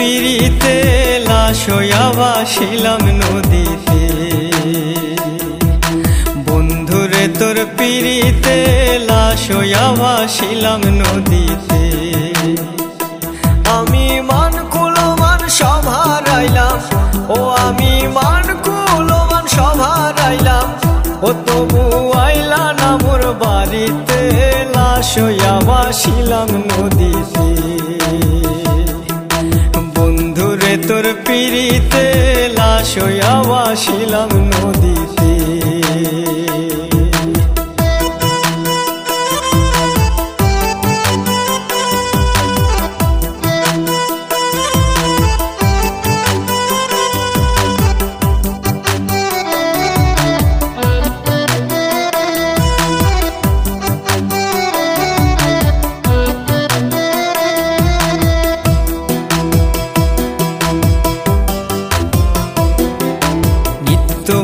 পিড়িতে লাশ হইয়া ভাসিলাম নদীতে। বন্ধুরে তোর পিড়িতে লাশ হইয়া ভাসিলাম নদীতে। আমি মান কুলমান সব হারাইলাম, ও আমি মান কুলমান সব হারাইলাম, ও তবু আইলা না মোর বাড়িতে লাশ হইয়া ভাসিলাম নদীতে। বন্ধুরে তোর পিড়িতে লাশ হইয়া ভাসিলাম নদীতে।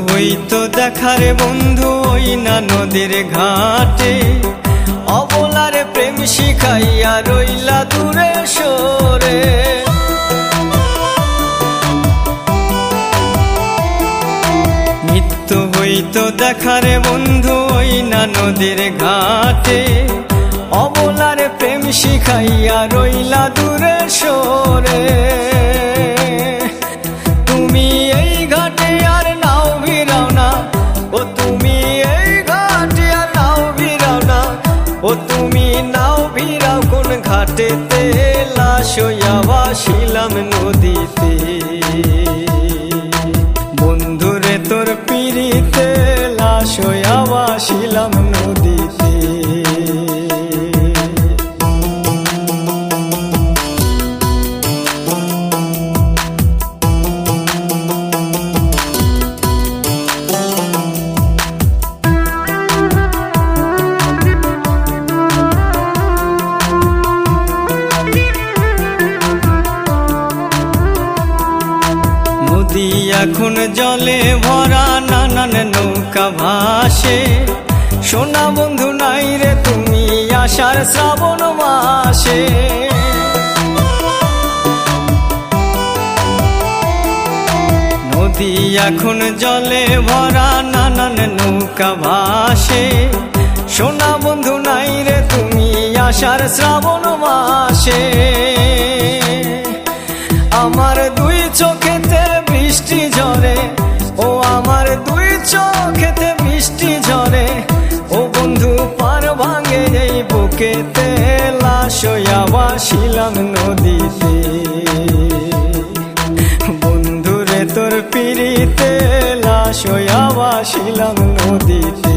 হইতো দেখারে বন্ধু ওই না নদীর ঘাটে, অবলারে প্রেম শিখাইয়া রইলা দূরে সরে। নিত্য হইতো দেখারে বন্ধু ওই না নদীর ঘাটে, অবলারে প্রেম শিখাইয়া রইলা দূরে সরে। তুমি এই ঘাটে আর নাও ভিড়াও না, ও তুমি এই ঘাটে আর নাও ভিড়াও না, ও তুমি নাও ভিড়াও কোন ঘাটেতে লাশ হইয়া ভাসিলাম নদীতে। বন্ধুরে তোর পিড়িতে লাশ হইয়া ভাসিলাম নদীতে। নদী এখন জলে ভরা, নানান নৌকা ভাসে, সোনা বন্ধু নাই রে তুমি আষাঢ় শ্রাবণ মাসে। নদী এখন জলে ভরা, নানান নৌকা ভাসে, সোনা বন্ধু নাই রে তুমি আষাঢ় শ্রাবণ মাসে। আমার দুই চোখেতে বৃষ্টি ঝরে, ও আমার দুই চোখেতে বৃষ্টি ঝরে, ও বন্ধু পার ভাঙে এই বুকেতে লাশ হইয়া ভাসিলাম নদীতে। বন্ধুরে তোর পিড়িতে লাশ হইয়া ভাসিলাম নদীতে।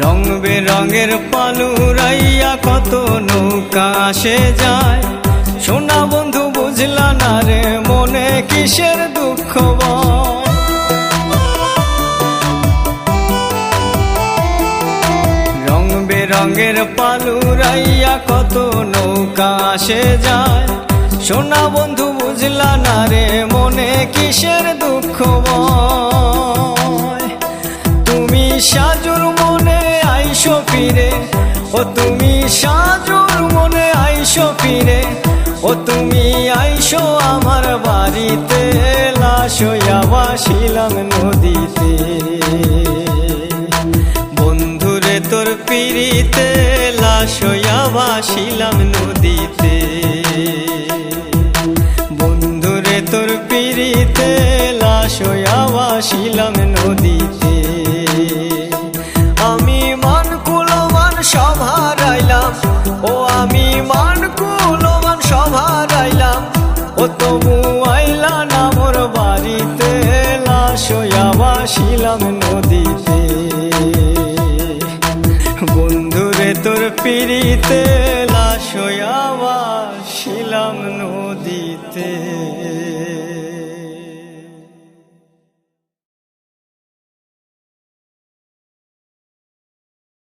রং বেরঙের পালুরাইয়া কত নৌকা আসে যায়, সোনা বন্ধু বুঝলা না রে মনে কিসের দুঃখ বয়। রং বেরঙের পালুরাইয়া কত নৌকা আসে যায়, সোনা বন্ধু বুঝলা না রে মনে কিসের দুঃখ বয়। তুমি সাজুর মনে আইসো ফিরে, ও তুমি সাজুর মনে আইসো ফিরে, ও তুমি আইসো আমার বাড়িতে লাশ হইয়া ভাসিলাম নদীতে। বন্ধুরে তোর পিড়িতে লাশ হইয়া ভাসিলাম নদীতে। বন্ধুরে তোর পিড়িতে লাশ হইয়া ভাসিলাম নদীতে। আমি মান কুলমান সব হারাইলাম, ও আমি মান কুলমান সব হারাইলাম, ও তবু আইলা না মোর বাড়িতে লাশ হইয়া ভাসিলাম নদীতে। বন্ধুরে তোর পিড়িতে লাশ হইয়া ভাসিলাম নদীতে।